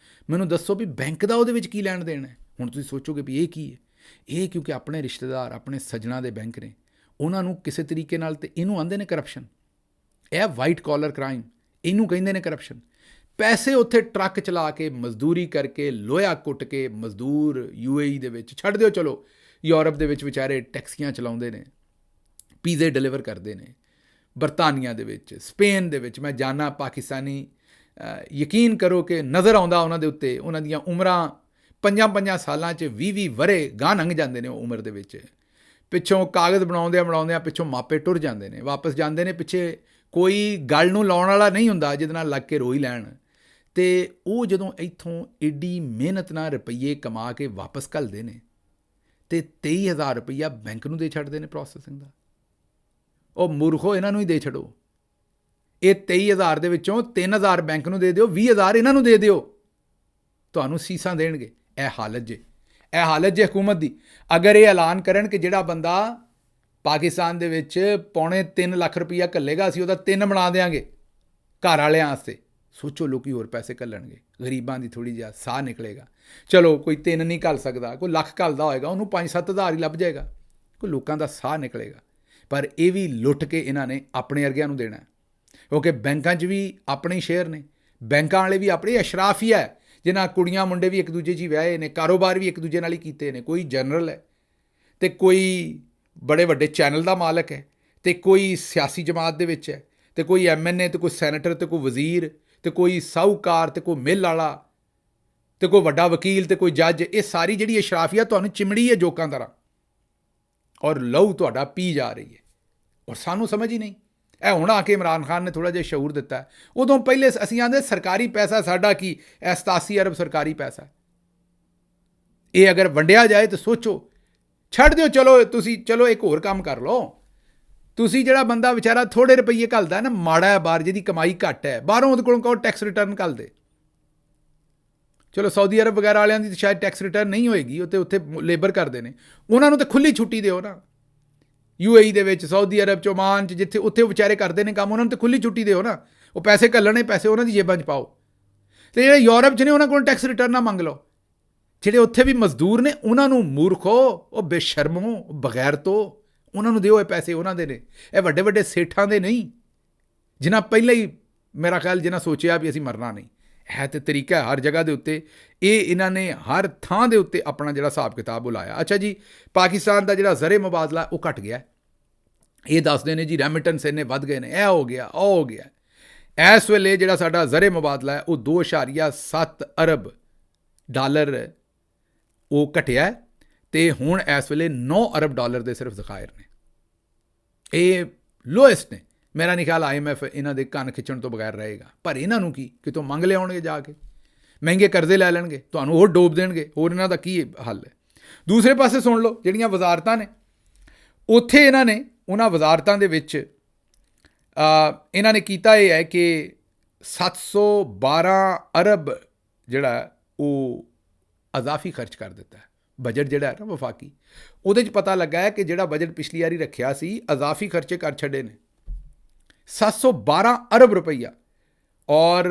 ਮੈਨੂੰ ਦੱਸੋ ਵੀ ਬੈਂਕ ਦਾ ਉਹਦੇ ਵਿੱਚ ਕੀ ਲੈਣ ਦੇਣ ਹੈ? ਹੁਣ ਤੁਸੀਂ ਸੋਚੋਗੇ ਵੀ ਇਹ ਕੀ ਹੈ। ਇਹ ਕਿਉਂਕਿ ਆਪਣੇ ਰਿਸ਼ਤੇਦਾਰ, ਆਪਣੇ ਸੱਜਣਾ ਦੇ ਬੈਂਕ ਨੇ, ਉਹਨਾਂ ਨੂੰ ਕਿਸੇ ਤਰੀਕੇ ਨਾਲ, ਤੇ ਇਹਨੂੰ ਆਉਂਦੇ ਨੇ ਕਰਪਸ਼ਨ। ਇਹ ਵਾਈਟ ਕਾਲਰ ਕ੍ਰਾਈਮ, ਇਹਨੂੰ ਕਹਿੰਦੇ ਨੇ ਕਰਪਸ਼ਨ। ਪੈਸੇ ਉੱਥੇ ਟਰੱਕ ਚਲਾ ਕੇ, ਮਜ਼ਦੂਰੀ ਕਰਕੇ, ਲੋਹਾ ਕੁੱਟ ਕੇ ਮਜ਼ਦੂਰ UAE ਦੇ ਵਿੱਚ ਛੱਡ ਦਿਓ। ਚਲੋ ਯੂਰਪ ਦੇ ਵਿੱਚ ਵਿਚਾਰੇ ਟੈਕਸੀਆਂ ਚਲਾਉਂਦੇ ਨੇ, ਪੀਜ਼ੇ ਡਿਲੀਵਰ ਕਰਦੇ ਨੇ, ਬਰਤਾਨੀਆ ਦੇ ਵਿੱਚ, ਸਪੇਨ ਦੇ ਵਿੱਚ ਮੈਂ ਜਾਣਾ ਪਾਕਿਸਤਾਨੀ, ਯਕੀਨ ਕਰੋ ਕਿ ਨਜ਼ਰ ਆਉਂਦਾ ਉਹਨਾਂ ਦੇ ਉੱਤੇ, ਉਹਨਾਂ ਦੀਆਂ ਉਮਰਾਂ 5-5 ਸਾਲਾਂ 'ਚ 20-20 ਵਰ੍ਹੇ ਗਾਂਹ ਲੰਘ ਜਾਂਦੇ ਨੇ ਉਹ ਉਮਰ ਦੇ ਵਿੱਚ। ਪਿੱਛੋਂ ਕਾਗਜ਼ ਬਣਾਉਂਦਿਆਂ ਪਿੱਛੋਂ ਮਾਪੇ ਟੁਰ ਜਾਂਦੇ ਨੇ, ਵਾਪਸ ਜਾਂਦੇ ਨੇ, ਪਿੱਛੇ ਕੋਈ ਗੱਲ ਨੂੰ ਲਾਉਣ ਵਾਲਾ ਨਹੀਂ ਹੁੰਦਾ ਜਿਹਦੇ ਨਾਲ ਲੱਗ ਕੇ ਰੋਈ ਲੈਣ। ਅਤੇ ਉਹ ਜਦੋਂ ਇੱਥੋਂ ਐਡੀ ਮਿਹਨਤ ਨਾਲ ਰੁਪਈਏ ਕਮਾ ਕੇ ਵਾਪਸ ਘੱਲਦੇ ਨੇ ਅਤੇ 23,000 ਰੁਪਈਆ ਬੈਂਕ ਨੂੰ ਦੇ ਛੱਡਦੇ ਨੇ ਪ੍ਰੋਸੈਸਿੰਗ ਦਾ। ਉਹ ਮੂਰਖੋ, ਇਹਨਾਂ ਨੂੰ ਹੀ ਦੇ ਛੱਡੋ। ਇਹ 23,000 ਦੇ ਵਿੱਚੋਂ 3,000 ਬੈਂਕ ਨੂੰ ਦੇ ਦਿਓ, 20,000 ਇਹਨਾਂ ਨੂੰ ਦੇ ਦਿਓ, ਤੁਹਾਨੂੰ ਸੀਸਾਂ ਦੇਣਗੇ। ਇਹ ਹਾਲਤ ਜੇ ਹਕੂਮਤ ਦੀ। ਅਗਰ ਇਹ ਐਲਾਨ ਕਰਨ ਕਿ ਜਿਹੜਾ ਬੰਦਾ ਪਾਕਿਸਤਾਨ ਦੇ ਵਿੱਚ 2.25 ਲੱਖ ਰੁਪਈਆ ਘੱਲੇਗਾ, ਅਸੀਂ ਉਹਦਾ 3 ਬਣਾ ਦਿਆਂਗੇ ਘਰ ਵਾਲਿਆਂ ਵਾਸਤੇ, ਸੋਚੋ ਲੋਕੀ ਹੋਰ ਪੈਸੇ ਘੱਲਣਗੇ, ਗਰੀਬਾਂ ਦੀ ਥੋੜ੍ਹੀ ਜਿਹਾ ਸਾਹ ਨਿਕਲੇਗਾ। ਚਲੋ ਕੋਈ 3 ਨਹੀਂ ਘੱਲ ਸਕਦਾ, ਕੋਈ ਲੱਖ ਘੱਲਦਾ ਹੋਏਗਾ ਉਹਨੂੰ 5-7 ਹਜ਼ਾਰ ਹੀ ਲੱਭ ਜਾਏਗਾ, ਕੋਈ ਲੋਕਾਂ ਦਾ ਸਾਹ ਨਿਕਲੇਗਾ। ਪਰ ਇਹ ਵੀ ਲੁੱਟ ਕੇ ਇਹਨਾਂ ਨੇ ਆਪਣੇ ਵਰਗਿਆਂ ਨੂੰ ਦੇਣਾ, ਕਿਉਂਕਿ ਬੈਂਕਾਂ 'ਚ ਵੀ ਆਪਣੇ ਸ਼ੇਅਰ ਨੇ, ਬੈਂਕਾਂ ਵਾਲੇ ਵੀ ਆਪਣੇ ਅਸ਼ਰਾਫ ਹੀ ਹੈ ਜਿਨ੍ਹਾਂ ਕੁੜੀਆਂ ਮੁੰਡੇ ਵੀ ਇੱਕ ਦੂਜੇ 'ਚ ਹੀ ਵਿਆਹੇ ਨੇ, ਕਾਰੋਬਾਰ ਵੀ ਇੱਕ ਦੂਜੇ ਨਾਲ ਹੀ ਕੀਤੇ ਨੇ। ਕੋਈ ਜਨਰਲ ਹੈ ਅਤੇ ਕੋਈ ਬੜੇ ਵੱਡੇ ਚੈਨਲ ਦਾ ਮਾਲਕ ਹੈ, ਅਤੇ ਕੋਈ ਸਿਆਸੀ ਜਮਾਤ ਦੇ ਵਿੱਚ ਹੈ, ਅਤੇ ਕੋਈ MNA, ਅਤੇ ਕੋਈ ਸੈਨੇਟਰ, ਅਤੇ ਕੋਈ ਵਜ਼ੀਰ, ਅਤੇ ਕੋਈ ਸਾਹੂਕਾਰ, ਅਤੇ ਕੋਈ ਮਿੱਲ ਵਾਲਾ, ਅਤੇ ਕੋਈ ਵੱਡਾ ਵਕੀਲ, ਅਤੇ ਕੋਈ ਜੱਜ। ਇਹ ਸਾਰੀ ਜਿਹੜੀ ਅਸ਼ਰਾਫੀਆ ਤੁਹਾਨੂੰ ਚਿਮੜੀ ਹੈ ਜੋਕਾਂ ਤਰ੍ਹਾਂ, ਔਰ ਲਹੂ ਤੁਹਾਡਾ ਪੀ ਜਾ ਰਹੀ ਹੈ, ਔਰ ਸਾਨੂੰ ਸਮਝ ਹੀ ਨਹੀਂ। ਇਹ ਹੁਣ ਆ ਕੇ ਇਮਰਾਨ ਖਾਨ ਨੇ ਥੋੜ੍ਹਾ ਜਿਹਾ ਸ਼ਊਰ ਦਿੱਤਾ। ਉਦੋਂ ਪਹਿਲੇ ਅਸੀਂ ਆਂਦੇ ਸਰਕਾਰੀ ਪੈਸਾ ਸਾਡਾ ਕੀ, ਇਹ 87 ਅਰਬ ਸਰਕਾਰੀ ਪੈਸਾ, ਇਹ ਅਗਰ ਵੰਡਿਆ ਜਾਏ ਤਾਂ ਸੋਚੋ, ਛੱਡ ਦਿਓ। ਚਲੋ ਤੁਸੀਂ ਚਲੋ ਇੱਕ ਹੋਰ ਕੰਮ ਕਰ ਲਓ। ਤੁਸੀਂ ਜਿਹੜਾ ਬੰਦਾ ਵਿਚਾਰਾ ਥੋੜ੍ਹੇ ਰੁਪਈਏ ਘੱਲਦਾ ਨਾ, ਮਾੜਾ ਹੈ ਬਾਹਰ, ਜਿਹਦੀ ਕਮਾਈ ਘੱਟ ਹੈ, ਬਾਹਰੋਂ ਉਹਦੇ ਕੋਲੋਂ ਕਹੋ ਟੈਕਸ ਰਿਟਰਨ ਘੱਲ ਦੇ। ਚਲੋ ਸਾਊਦੀ ਅਰਬ ਵਗੈਰਾ ਵਾਲਿਆਂ ਦੀ ਸ਼ਾਇਦ ਟੈਕਸ ਰਿਟਰਨ ਨਹੀਂ ਹੋਏਗੀ, ਉਹ ਤਾਂ ਉੱਥੇ ਲੇਬਰ ਕਰਦੇ ਨੇ, ਉਹਨਾਂ ਨੂੰ ਤਾਂ ਖੁੱਲ੍ਹੀ ਛੁੱਟੀ ਦਿਓ ਨਾ। UAE ਦੇ ਵਿੱਚ, ਸਾਊਦੀ ਅਰਬ 'ਚ, ਓਮਾਨ 'ਚ, ਜਿੱਥੇ ਉੱਥੇ ਵਿਚਾਰੇ ਕਰਦੇ ਨੇ ਕੰਮ, ਉਹਨਾਂ ਨੂੰ ਤਾਂ ਖੁੱਲ੍ਹੀ ਛੁੱਟੀ ਦਿਓ ਨਾ। ਉਹ ਪੈਸੇ ਘੱਲਣੇ, ਪੈਸੇ ਉਹਨਾਂ ਦੀ ਜੇਬਾਂ 'ਚ ਪਾਓ। ਅਤੇ ਜਿਹੜੇ ਯੂਰਪ 'ਚ ਨੇ ਉਹਨਾਂ ਕੋਲ ਟੈਕਸ ਰਿਟਰਨ ਨਾ ਮੰਗ ਲਓ। ਜਿਹੜੇ ਉੱਥੇ ਵੀ ਮਜ਼ਦੂਰ ਨੇ ਉਹਨਾਂ ਨੂੰ ਮੂਰਖੋ, ਉਹ ਬੇਸ਼ਰਮੋ, ਬਗੈਰ ਤੋਂ ਉਹਨਾਂ ਨੂੰ ਦਿਓ। ਇਹ ਪੈਸੇ ਉਹਨਾਂ ਦੇ ਨੇ, ਇਹ ਵੱਡੇ ਵੱਡੇ ਸੇਠਾਂ ਦੇ ਨਹੀਂ, ਜਿਨ੍ਹਾਂ ਪਹਿਲਾਂ ਹੀ ਮੇਰਾ ਖਿਆਲ ਜਿਨ੍ਹਾਂ ਸੋਚਿਆ ਵੀ ਅਸੀਂ ਮਰਨਾ ਨਹੀਂ ਹੈ। ਤੇ ਤਰੀਕਾ ਹਰ ਜਗ੍ਹਾ ਦੇ ਉੱਤੇ, ਇਹ ਇਹਨਾਂ ਨੇ ਹਰ ਥਾਂ ਦੇ ਉੱਤੇ ਆਪਣਾ ਜਿਹੜਾ ਹਿਸਾਬ ਕਿਤਾਬ ਉਹ ਲਾਇਆ। ਅੱਛਾ ਜੀ, ਪਾਕਿਸਤਾਨ ਦਾ ਜਿਹੜਾ ਜ਼ਰੇ ਮੁਬਾਦਲਾ ਉਹ ਘਟ ਗਿਆ, ਇਹ ਦੱਸਦੇ ਨੇ ਜੀ ਰੈਮਿਟੈਂਸ ਇੰਨੇ ਵੱਧ ਗਏ ਨੇ, ਇਹ ਹੋ ਗਿਆ, ਉਹ ਹੋ ਗਿਆ। ਇਸ ਵੇਲੇ ਜਿਹੜਾ ਸਾਡਾ ਜ਼ਰੇ ਮੁਬਾਦਲਾ ਹੈ ਉਹ 2.7 ਅਰਬ ਡਾਲਰ ਉਹ ਘਟਿਆ, ਅਤੇ ਹੁਣ ਇਸ ਵੇਲੇ 9 ਅਰਬ ਡਾਲਰ ਦੇ ਸਿਰਫ ਜ਼ਖਾਇਰ ਨੇ। ਇਹ ਲੋਐਸਟ ਨੇ। ਮੇਰਾ ਨਹੀਂ ਖਿਆਲ IMF ਇਹਨਾਂ ਦੇ ਕੰਨ ਖਿੱਚਣ ਤੋਂ ਬਗੈਰ ਰਹੇਗਾ। ਪਰ ਇਹਨਾਂ ਨੂੰ ਕੀ, ਕਿਤੋਂ ਮੰਗ ਲਿਆਉਣਗੇ ਜਾ ਕੇ, ਮਹਿੰਗੇ ਕਰਜ਼ੇ ਲੈ ਲੈਣਗੇ, ਤੁਹਾਨੂੰ ਹੋਰ ਡੋਬ ਦੇਣਗੇ, ਹੋਰ ਇਹਨਾਂ ਦਾ ਕੀ ਹੱਲ ਹੈ। ਦੂਸਰੇ ਪਾਸੇ ਸੁਣ ਲਓ, ਜਿਹੜੀਆਂ ਵਜ਼ਾਰਤਾਂ ਨੇ ਉੱਥੇ ਇਹਨਾਂ ਨੇ ਉਹਨਾਂ ਵਜ਼ਾਰਤਾਂ ਦੇ ਵਿੱਚ ਇਹਨਾਂ ਨੇ ਕੀਤਾ ਇਹ ਹੈ ਕਿ 712 ਅਰਬ ਜਿਹੜਾ ਉਹ ਅਜ਼ਾਫੀ ਖਰਚ ਕਰ ਦਿੱਤਾ ਹੈ। ਬਜਟ ਜਿਹੜਾ ਹੈ ਨਾ ਵਫਾਕੀ, ਉਹਦੇ 'ਚ ਪਤਾ ਲੱਗਾ ਹੈ ਕਿ ਜਿਹੜਾ ਬਜਟ ਪਿਛਲੀ ਵਾਰੀ ਰੱਖਿਆ ਸੀ, ਅਜ਼ਾਫੀ ਖਰਚੇ ਕਰ ਛੱਡੇ ਨੇ 712 ਅਰਬ ਰੁਪਈਆ। ਔਰ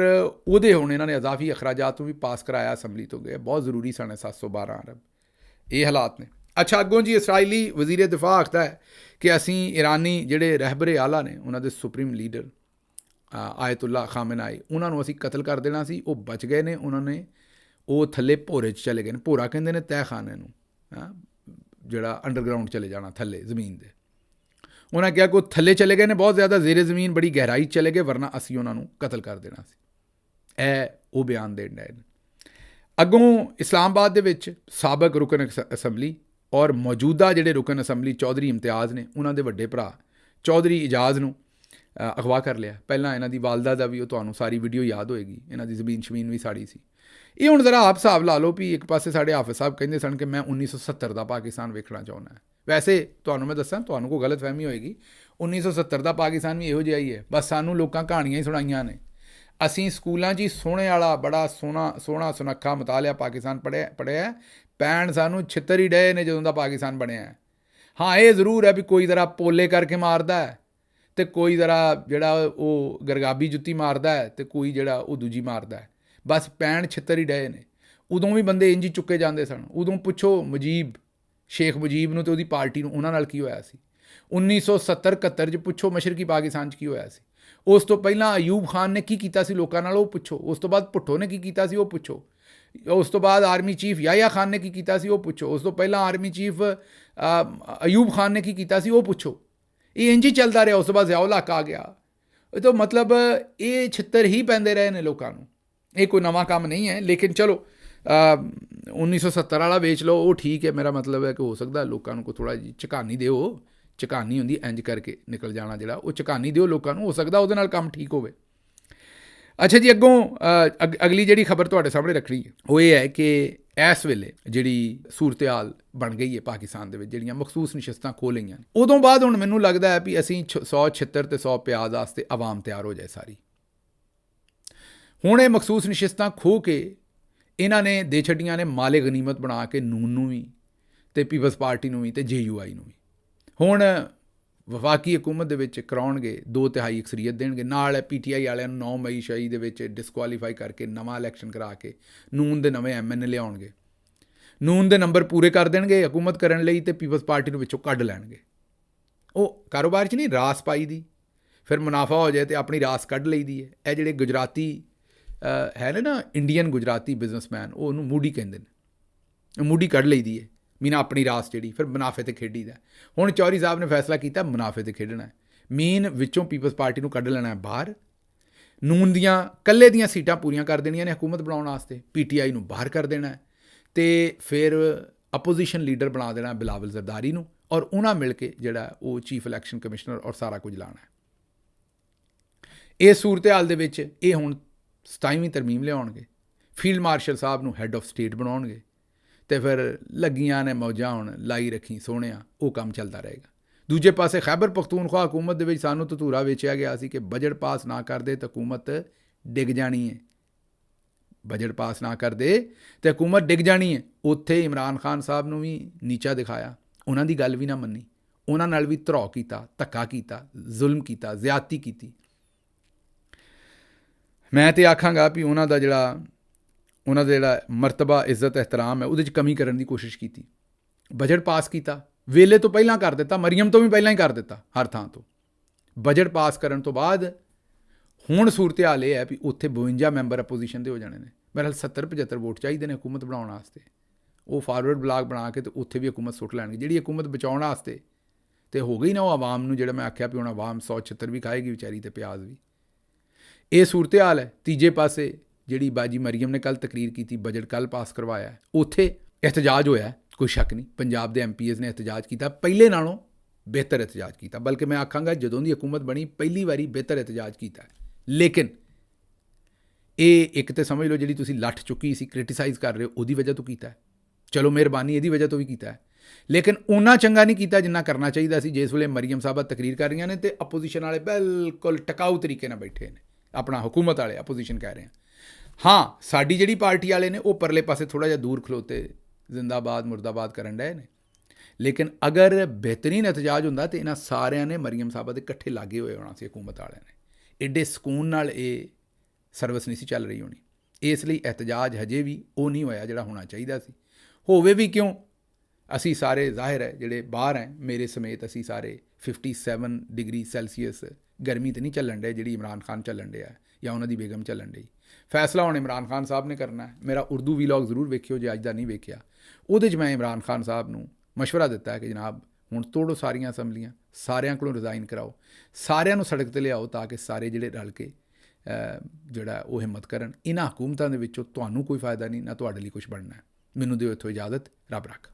ਉਹਦੇ ਹੁਣ ਇਹਨਾਂ ਨੇ ਅਜ਼ਾਫੀ ਅਖਰਾਜਾਤ ਨੂੰ ਵੀ ਪਾਸ ਕਰਾਇਆ ਅਸੈਂਬਲੀ ਤੋਂ ਗਏ, ਬਹੁਤ ਜ਼ਰੂਰੀ ਸਨ 712 ਅਰਬ। ਇਹ ਹਾਲਾਤ ਨੇ। ਅੱਛਾ, ਅੱਗੋਂ ਜੀ ਇਸਰਾਈਲੀ ਵਜ਼ੀਰ ਦਿਫਾ ਆਖਦਾ ਹੈ ਕਿ ਅਸੀਂ ਇਰਾਨੀ ਜਿਹੜੇ ਰਹਿਬਰੇ ਆਲਾ ਨੇ, ਉਹਨਾਂ ਦੇ ਸੁਪਰੀਮ ਲੀਡਰ ਆਇਤੁੱਲਾ ਖਾਮੇਨਾਈ, ਉਹਨਾਂ ਨੂੰ ਅਸੀਂ ਕਤਲ ਕਰ ਦੇਣਾ ਸੀ, ਉਹ ਬਚ ਗਏ ਨੇ। ਉਹਨਾਂ ਨੇ ਉਹ ਥੱਲੇ ਭੋਰੇ 'ਚ ਚਲੇ ਗਏ ਨੇ। ਭੋਰਾ ਕਹਿੰਦੇ ਨੇ ਤਹਿਖਾਨੇ ਨੂੰ, ਜਿਹੜਾ ਅੰਡਰਗਰਾਊਂਡ ਚਲੇ ਜਾਣਾ, ਥੱਲੇ ਜ਼ਮੀਨ ਦੇ। ਉਹਨਾਂ ਕਿਹਾ ਕਿ ਉਹ ਥੱਲੇ ਚਲੇ ਗਏ ਨੇ, ਬਹੁਤ ਜ਼ਿਆਦਾ ਜ਼ੇਰੇ ਜ਼ਮੀਨ, ਬੜੀ ਗਹਿਰਾਈ ਚਲੇ ਗਏ, ਵਰਨਾ ਅਸੀਂ ਉਹਨਾਂ ਨੂੰ ਕਤਲ ਕਰ ਦੇਣਾ ਸੀ। ਇਹ ਉਹ ਬਿਆਨ ਦੇਣ ਡਏ ਨੇ। ਅੱਗੋਂ ਇਸਲਾਮਾਬਾਦ ਦੇ ਵਿੱਚ ਸਾਬਕ ਰੁਕਨ ਅਸੈਂਬਲੀ ਔਰ ਮੌਜੂਦਾ ਜਿਹੜੇ ਰੁਕਨ ਅਸੈਂਬਲੀ ਚੌਧਰੀ ਇਮਤਿਆਜ਼ ਨੇ, ਉਹਨਾਂ ਦੇ ਵੱਡੇ ਭਰਾ ਚੌਧਰੀ ਇਜਾਜ਼ ਨੂੰ ਅਗਵਾ ਕਰ ਲਿਆ। ਪਹਿਲਾਂ ਇਹਨਾਂ ਦੀ ਵਾਲਦਾ ਦਾ ਵੀ ਉਹ ਤੁਹਾਨੂੰ ਸਾਰੀ ਵੀਡੀਓ ਯਾਦ ਹੋਏਗੀ, ਇਹਨਾਂ ਦੀ ਜ਼ਮੀਨ ਸ਼ਮੀਨ ਵੀ ਸਾੜੀ ਸੀ। ਇਹ ਹੁਣ ਜ਼ਰਾ ਆਪ ਹਿਸਾਬ ਲਾ ਲਓ ਵੀ ਇੱਕ ਪਾਸੇ ਸਾਡੇ ਹਾਫਿਜ਼ ਸਾਹਿਬ ਕਹਿੰਦੇ ਸਨ ਕਿ ਮੈਂ 1970 ਦਾ ਪਾਕਿਸਤਾਨ ਵੇਖਣਾ ਚਾਹੁੰਦਾ। ਵੈਸੇ ਤੁਹਾਨੂੰ ਮੈਂ ਦੱਸਾਂ, ਤੁਹਾਨੂੰ ਕੋਈ ਗਲਤ ਫਹਿਮੀ ਹੋਏਗੀ, 1970 ਦਾ ਪਾਕਿਸਤਾਨ ਵੀ ਇਹੋ ਜਿਹਾ ਹੀ ਹੈ। ਬਸ ਸਾਨੂੰ ਲੋਕਾਂ ਕਹਾਣੀਆਂ ਹੀ ਸੁਣਾਈਆਂ ਨੇ। ਅਸੀਂ ਸਕੂਲਾਂ 'ਚ ਹੀ ਸੋਹਣੇ ਵਾਲਾ ਬੜਾ ਸੋਹਣਾ ਸੁਨੱਖਾ ਮਤਾਲਿਆ ਪਾਕਿਸਤਾਨ ਪੜ੍ਹਿਆ, ਪੈਣ ਸਾਨੂੰ ਛਿੱਤਰ ਹੀ ਡਏ ਨੇ ਜਦੋਂ ਦਾ ਪਾਕਿਸਤਾਨ ਬਣਿਆ। ਹਾਂ, ਇਹ ਜ਼ਰੂਰ ਹੈ ਵੀ ਕੋਈ ਜ਼ਰਾ ਪੋਲੇ ਕਰਕੇ ਮਾਰਦਾ ਹੈ, ਅਤੇ ਕੋਈ ਜ਼ਰਾ ਜਿਹੜਾ ਉਹ ਗਰਗਾਬੀ ਜੁੱਤੀ ਮਾਰਦਾ ਹੈ, ਅਤੇ ਕੋਈ ਜਿਹੜਾ ਉਹ ਦੂਜੀ ਮਾਰਦਾ ਹੈ। ਬਸ ਪੈਣ ਛਿੱਤਰ ਹੀ ਡਏ ਨੇ। ਉਦੋਂ ਵੀ ਬੰਦੇ ਇੰਝ ਹੀ ਚੁੱਕੇ ਜਾਂਦੇ ਸਨ। ਉਦੋਂ ਪੁੱਛੋ ਸ਼ੇਖ ਮੁਜੀਬ ਨੂੰ ਅਤੇ ਉਹਦੀ ਪਾਰਟੀ ਨੂੰ, ਉਹਨਾਂ ਨਾਲ ਕੀ ਹੋਇਆ ਸੀ। 1970-71 'ਚ ਪੁੱਛੋ ਮਸ਼ਰਕੀ ਪਾਕਿਸਤਾਨ 'ਚ ਕੀ ਹੋਇਆ ਸੀ। ਉਸ ਤੋਂ ਪਹਿਲਾਂ ਅਯੂਬ ਖਾਨ ਨੇ ਕੀ ਕੀਤਾ ਸੀ ਲੋਕਾਂ ਨਾਲ, ਉਹ ਪੁੱਛੋ। ਉਸ ਤੋਂ ਬਾਅਦ ਭੁੱਟੋ ਨੇ ਕੀ ਕੀਤਾ ਸੀ, ਉਹ ਪੁੱਛੋ। ਉਸ ਤੋਂ ਬਾਅਦ ਆਰਮੀ ਚੀਫ ਯਾਹਿਆ ਖਾਨ ਨੇ ਕੀ ਕੀਤਾ ਸੀ, ਉਹ ਪੁੱਛੋ। ਉਸ ਤੋਂ ਪਹਿਲਾਂ ਆਰਮੀ ਚੀਫ ਅਯੂਬ ਖਾਨ ਨੇ ਕੀ ਕੀਤਾ ਸੀ, ਉਹ ਪੁੱਛੋ। ਇਹ ਇੰਝ ਹੀ ਚੱਲਦਾ ਰਿਹਾ। ਉਸ ਤੋਂ ਬਾਅਦ ਜ਼ਿਆਉਲ ਹੱਕ ਆ ਗਿਆ। ਇਹ ਤਾਂ ਮਤਲਬ ਇਹ ਛਿੱਤਰ ਹੀ ਪੈਂਦੇ ਰਹੇ ਨੇ ਲੋਕਾਂ ਨੂੰ। ਇਹ ਕੋਈ ਨਵਾਂ ਕੰਮ ਨਹੀਂ ਹੈ। ਲੇਕਿਨ ਚਲੋ 1970 ਵਾਲਾ ਵੇਚ ਲਓ, ਉਹ ਠੀਕ ਹੈ। ਮੇਰਾ ਮਤਲਬ ਹੈ ਕਿ ਹੋ ਸਕਦਾ ਲੋਕਾਂ ਨੂੰ ਕੋਈ ਥੋੜ੍ਹਾ ਜਿਹੀ ਝਕਾਨੀ ਦਿਓ। ਝਕਾਨੀ ਹੁੰਦੀ ਇੰਝ ਕਰਕੇ ਨਿਕਲ ਜਾਣਾ, ਜਿਹੜਾ ਉਹ ਝਕਾਨੀ ਦਿਓ ਲੋਕਾਂ ਨੂੰ, ਹੋ ਸਕਦਾ ਉਹਦੇ ਨਾਲ ਕੰਮ ਠੀਕ ਹੋਵੇ। ਅੱਛਾ ਜੀ, ਅੱਗੋਂ ਅਗਲੀ ਜਿਹੜੀ ਖਬਰ ਤੁਹਾਡੇ ਸਾਹਮਣੇ ਰੱਖਣੀ ਹੈ ਉਹ ਇਹ ਹੈ ਕਿ ਇਸ ਵੇਲੇ ਜਿਹੜੀ ਸੂਰਤ-ਏ-ਹਾਲ ਬਣ ਗਈ ਹੈ ਪਾਕਿਸਤਾਨ ਦੇ ਵਿੱਚ, ਜਿਹੜੀਆਂ ਮਖਸੂਸ ਨਸ਼ਸਤਾਂ ਖੋਹ ਲਈਆਂ ਨੇ, ਉਦੋਂ ਬਾਅਦ ਹੁਣ ਮੈਨੂੰ ਲੱਗਦਾ ਹੈ ਵੀ ਅਸੀਂ 100 ਛਿੱਤਰ ਅਤੇ 100 ਪਿਆਜ਼ ਵਾਸਤੇ ਆਵਾਮ ਤਿਆਰ ਹੋ ਜਾਏ ਸਾਰੀ। ਹੁਣ ਇਹ ਮਖਸੂਸ ਨਸ਼ਸਤਾਂ ਖੋਹ ਕੇ ਇਹਨਾਂ ਨੇ ਦੇ ਛੱਡੀਆਂ ਨੇ ਮਾਲੇ ਗਨੀਮਤ ਬਣਾ ਕੇ, ਨੂਨ ਨੂੰ ਵੀ ਅਤੇ ਪੀਪਲਸ ਪਾਰਟੀ ਨੂੰ ਵੀ ਅਤੇ JUI ਨੂੰ ਵੀ। ਹੁਣ ਵਫਾਕੀ ਹਕੂਮਤ ਦੇ ਵਿੱਚ ਕਰਾਉਣਗੇ 2/3 ਅਕਸਰੀਅਤ ਦੇਣਗੇ। ਨਾਲ PTI ਵਾਲਿਆਂ ਨੂੰ 9 ਮਈ ਸ਼ਾਹੀ ਦੇ ਵਿੱਚ ਡਿਸਕੁਆਲੀਫਾਈ ਕਰਕੇ ਨਵਾਂ ਇਲੈਕਸ਼ਨ ਕਰਾ ਕੇ ਨੂਨ ਦੇ ਨਵੇਂ MNA ਲਿਆਉਣਗੇ। ਨੂਨ ਦੇ ਨੰਬਰ ਪੂਰੇ ਕਰ ਦੇਣਗੇ ਹਕੂਮਤ ਕਰਨ ਲਈ ਅਤੇ ਪੀਪਲਸ ਪਾਰਟੀ ਨੂੰ ਵਿੱਚੋਂ ਕੱਢ ਲੈਣਗੇ। ਉਹ ਕਾਰੋਬਾਰ 'ਚ ਨਹੀਂ ਰਾਸ ਪਾਈ ਦੀ, ਫਿਰ ਮੁਨਾਫਾ ਹੋ ਜਾਏ ਤਾਂ ਆਪਣੀ ਰਾਸ ਕੱਢ ਲਈ ਦੀ ਹੈ। ਇਹ ਜਿਹੜੇ ਗੁਜਰਾਤੀ ਹੈ ਨਾ ਇੰਡੀਅਨ ਗੁਜਰਾਤੀ ਬਿਜ਼ਨਸਮੈਨ, ਉਹ ਉਹਨੂੰ ਮੂਡੀ ਕਹਿੰਦੇ ਨੇ। ਮੂਡੀ ਕੱਢ ਲਈ ਦੀ ਹੈ ਮੀਨਾ ਆਪਣੀ ਰਾਸ ਜਿਹੜੀ, ਫਿਰ ਮੁਨਾਫੇ 'ਤੇ ਖੇਡੀ ਦਾ। ਹੁਣ ਚੌਧਰੀ ਸਾਹਿਬ ਨੇ ਫੈਸਲਾ ਕੀਤਾ ਮੁਨਾਫੇ 'ਤੇ ਖੇਡਣਾ। ਮੀਨ ਵਿੱਚੋਂ ਪੀਪਲਸ ਪਾਰਟੀ ਨੂੰ ਕੱਢ ਲੈਣਾ ਬਾਹਰ। ਨੂਨ ਦੀਆਂ ਇਕੱਲੇ ਦੀਆਂ ਸੀਟਾਂ ਪੂਰੀਆਂ ਕਰ ਦੇਣੀਆਂ ਨੇ ਹਕੂਮਤ ਬਣਾਉਣ ਵਾਸਤੇ, PTI ਨੂੰ ਬਾਹਰ ਕਰ ਦੇਣਾ ਅਤੇ ਫਿਰ ਅਪੋਜੀਸ਼ਨ ਲੀਡਰ ਬਣਾ ਦੇਣਾ ਬਿਲਾਵਲ ਜ਼ਰਦਾਰੀ ਨੂੰ, ਔਰ ਉਹਨਾਂ ਮਿਲ ਕੇ ਜਿਹੜਾ ਉਹ ਚੀਫ ਇਲੈਕਸ਼ਨ ਕਮਿਸ਼ਨਰ ਔਰ ਸਾਰਾ ਕੁਝ ਲਾਉਣਾ। ਇਸ ਸੂਰਤ ਹਾਲ ਦੇ ਵਿੱਚ ਇਹ ਹੁਣ 27ਵੀਂ ਤਰਮੀਮ ਲਿਆਉਣਗੇ, ਫੀਲਡ ਮਾਰਸ਼ਲ ਸਾਹਿਬ ਨੂੰ ਹੈੱਡ ਆਫ ਸਟੇਟ ਬਣਾਉਣਗੇ ਅਤੇ ਫਿਰ ਲੱਗੀਆਂ ਨੇ ਮੌਜਾਂ ਹੁਣ ਲਾਈ ਰੱਖੀ ਸੋਹਣਿਆ, ਉਹ ਕੰਮ ਚੱਲਦਾ ਰਹੇਗਾ। ਦੂਜੇ ਪਾਸੇ ਖੈਬਰ ਪਖਤੂਨਖਵਾ ਹਕੂਮਤ ਦੇ ਵਿੱਚ ਸਾਨੂੰ ਧਤੂਰਾ ਵੇਚਿਆ ਗਿਆ ਸੀ ਕਿ ਬਜਟ ਪਾਸ ਨਾ ਕਰਦੇ ਤਾਂ ਹਕੂਮਤ ਡਿੱਗ ਜਾਣੀ ਹੈ। ਬਜਟ ਪਾਸ ਨਾ ਕਰਦੇ ਤਾਂ ਹਕੂਮਤ ਡਿੱਗ ਜਾਣੀ ਹੈ। ਉੱਥੇ ਇਮਰਾਨ ਖਾਨ ਸਾਹਿਬ ਨੂੰ ਵੀ ਨੀਚਾ ਦਿਖਾਇਆ, ਉਹਨਾਂ ਦੀ ਗੱਲ ਵੀ ਨਾ ਮੰਨੀ, ਉਹਨਾਂ ਨਾਲ ਵੀ ਧਰੋ ਕੀਤਾ, ਧੱਕਾ ਕੀਤਾ, ਜ਼ੁਲਮ ਕੀਤਾ, ਜ਼ਿਆਦਤੀ ਕੀਤੀ। ਮੈਂ ਤਾਂ ਆਖਾਂਗਾ ਵੀ ਉਹਨਾਂ ਦਾ ਜਿਹੜਾ ਮਰਤਬਾ ਇੱਜ਼ਤ ਇਹਤਰਾਮ ਹੈ ਉਹਦੇ 'ਚ ਕਮੀ ਕਰਨ ਦੀ ਕੋਸ਼ਿਸ਼ ਕੀਤੀ। ਬਜਟ ਪਾਸ ਕੀਤਾ, ਵੇਲੇ ਤੋਂ ਪਹਿਲਾਂ ਕਰ ਦਿੱਤਾ, ਮਰੀਮ ਤੋਂ ਵੀ ਪਹਿਲਾਂ ਹੀ ਕਰ ਦਿੱਤਾ ਹਰ ਥਾਂ ਤੋਂ। ਬਜਟ ਪਾਸ ਕਰਨ ਤੋਂ ਬਾਅਦ ਹੁਣ ਸੂਰਤ ਹਾਲ ਇਹ ਹੈ ਵੀ ਉੱਥੇ 52 ਮੈਂਬਰ ਅਪੋਜੀਸ਼ਨ ਦੇ ਹੋ ਜਾਣੇ ਨੇ। ਮੇਰੇ ਖਿਆਲ 70-75 ਵੋਟ ਚਾਹੀਦੇ ਨੇ ਹਕੂਮਤ ਬਣਾਉਣ ਵਾਸਤੇ। ਉਹ ਫਾਰਵਰਡ ਬਲਾਕ ਬਣਾ ਕੇ ਅਤੇ ਉੱਥੇ ਵੀ ਹਕੂਮਤ ਸੁੱਟ ਲੈਣਗੇ। ਜਿਹੜੀ ਹਕੂਮਤ ਬਚਾਉਣ ਵਾਸਤੇ ਅਤੇ ਹੋ ਗਈ ਨਾ ਉਹ ਆਵਾਮ ਨੂੰ, ਜਿਹੜਾ ਮੈਂ ਆਖਿਆ ਵੀ ਹੁਣ ਆਵਾਮ 176 ਵੀ ਖਾਏਗੀ ਵਿਚਾਰੀ ਅਤੇ ਪਿਆਜ਼ ਵੀ। ਇਹ ਸੂਰਤ ਹਾਲ ਹੈ। ਤੀਜੇ ਪਾਸੇ ਜਿਹੜੀ ਬਾਜੀ ਮਰੀਮ ਨੇ ਕੱਲ੍ਹ ਤਕਰੀਰ ਕੀਤੀ, ਬਜਟ ਕੱਲ੍ਹ ਪਾਸ ਕਰਵਾਇਆ, ਉੱਥੇ ਇਹਤਜਾਜ ਹੋਇਆ, ਕੋਈ ਸ਼ੱਕ ਨਹੀਂ। ਪੰਜਾਬ ਦੇ MPs ਨੇ ਇਹਤਜਾਜ ਕੀਤਾ, ਪਹਿਲੇ ਨਾਲੋਂ ਬਿਹਤਰ ਇਹਤਜਾਜ ਕੀਤਾ। ਬਲਕਿ ਮੈਂ ਆਖਾਂਗਾ ਜਦੋਂ ਦੀ ਹਕੂਮਤ ਬਣੀ ਪਹਿਲੀ ਵਾਰੀ ਬਿਹਤਰ ਇਹਤਜਾਜ ਕੀਤਾ। ਲੇਕਿਨ ਇਹ ਇੱਕ ਤਾਂ ਸਮਝ ਲਓ ਜਿਹੜੀ ਤੁਸੀਂ ਲੱਠ ਚੁੱਕੀ ਸੀ, ਕ੍ਰਿਟੀਸਾਈਜ਼ ਕਰ ਰਹੇ ਹੋ, ਉਹਦੀ ਵਜ੍ਹਾ ਤੋਂ ਕੀਤਾ। ਚਲੋ ਮਿਹਰਬਾਨੀ, ਇਹਦੀ ਵਜ੍ਹਾ ਤੋਂ ਵੀ ਕੀਤਾ। ਲੇਕਿਨ ਉਹਨਾਂ ਚੰਗਾ ਨਹੀਂ ਕੀਤਾ ਜਿੰਨਾ ਕਰਨਾ ਚਾਹੀਦਾ ਸੀ। ਜਿਸ ਵੇਲੇ ਮਰੀਮ ਸਾਹਿਬਾ ਤਕਰੀਰ ਕਰ ਰਹੀਆਂ ਨੇ ਅਤੇ ਅਪੋਜੀਸ਼ਨ ਵਾਲੇ ਬਿਲਕੁਲ ਟਿਕਾਊ ਤਰੀਕੇ ਨਾਲ ਬੈਠੇ ਨੇ, ਆਪਣਾ ਹਕੂਮਤ ਵਾਲੇ ਅਪੋਜੀਸ਼ਨ ਕਹਿ ਰਹੇ ਹਾਂ। ਸਾਡੀ ਜਿਹੜੀ ਪਾਰਟੀ ਵਾਲੇ ਨੇ ਉਹ ਪਰਲੇ ਪਾਸੇ ਥੋੜ੍ਹਾ ਜਿਹਾ ਦੂਰ ਖਲੋਤੇ ਜ਼ਿੰਦਾਬਾਦ ਮੁਰਦਾਬਾਦ ਕਰਨ ਡਏ ਨੇ। ਲੇਕਿਨ ਅਗਰ ਬਿਹਤਰੀਨ ਇਹਤਜਾਜ ਹੁੰਦਾ ਤਾਂ ਇਹਨਾਂ ਸਾਰਿਆਂ ਨੇ ਮਰੀਮ ਸਾਹਿਬਾ ਦੇ ਇਕੱਠੇ ਲਾਗੇ ਹੋਏ ਹੋਣਾ ਸੀ ਹਕੂਮਤ ਵਾਲਿਆਂ ਨੇ। ਐਡੇ ਸਕੂਨ ਨਾਲ ਇਹ ਸਰਵਿਸ ਨਹੀਂ ਸੀ ਚੱਲ ਰਹੀ ਹੋਣੀ। ਇਸ ਲਈ ਇਹਤਜਾਜ ਹਜੇ ਵੀ ਉਹ ਨਹੀਂ ਹੋਇਆ ਜਿਹੜਾ ਹੋਣਾ ਚਾਹੀਦਾ ਸੀ। ਹੋਵੇ ਵੀ ਕਿਉਂ, ਅਸੀਂ ਸਾਰੇ ਜ਼ਾਹਿਰ ਹੈ ਜਿਹੜੇ ਬਾਹਰ ਹੈ, ਮੇਰੇ ਸਮੇਤ ਅਸੀਂ ਸਾਰੇ 57 ਡਿਗਰੀ ਸੈਲਸੀਅਸ ਗਰਮੀ ਤਾਂ ਨਹੀਂ ਚੱਲਣ ਡੇ ਜਿਹੜੀ ਇਮਰਾਨ ਖਾਨ ਚੱਲਣ ਡਿਆ ਜਾਂ ਉਹਨਾਂ ਦੀ ਬੇਗਮ ਚੱਲਣ ਡਈ। ਫੈਸਲਾ ਹੁਣ ਇਮਰਾਨ ਖਾਨ ਸਾਹਿਬ ਨੇ ਕਰਨਾ ਹੈ। ਮੇਰਾ ਉਰਦੂ ਵੀਲੌਗ ਜ਼ਰੂਰ ਵੇਖਿਓ ਜੇ ਅੱਜ ਦਾ ਨਹੀਂ ਵੇਖਿਆ। ਉਹਦੇ 'ਚ ਮੈਂ ਇਮਰਾਨ ਖਾਨ ਸਾਹਿਬ ਨੂੰ ਮਸ਼ਵਰਾ ਦਿੱਤਾ ਹੈ ਕਿ ਜਨਾਬ ਹੁਣ ਤੋੜੋ ਸਾਰੀਆਂ ਅਸੈਂਬਲੀਆਂ, ਸਾਰਿਆਂ ਕੋਲੋਂ ਰਿਜ਼ਾਈਨ ਕਰਾਓ, ਸਾਰਿਆਂ ਨੂੰ ਸੜਕ 'ਤੇ ਲਿਆਓ ਤਾਂ ਕਿ ਸਾਰੇ ਜਿਹੜੇ ਰਲ ਕੇ ਜਿਹੜਾ ਉਹ ਹਿੰਮਤ ਕਰਨ। ਇਹਨਾਂ ਹਕੂਮਤਾਂ ਦੇ ਵਿੱਚੋਂ ਤੁਹਾਨੂੰ ਕੋਈ ਫਾਇਦਾ ਨਹੀਂ, ਨਾ ਤੁਹਾਡੇ ਲਈ ਕੁਛ ਬਣਨਾ ਹੈ। ਮੈਨੂੰ ਦਿਓ ਇੱਥੋਂ ਇਜਾਜ਼ਤ। ਰੱਬ ਰੱਖ।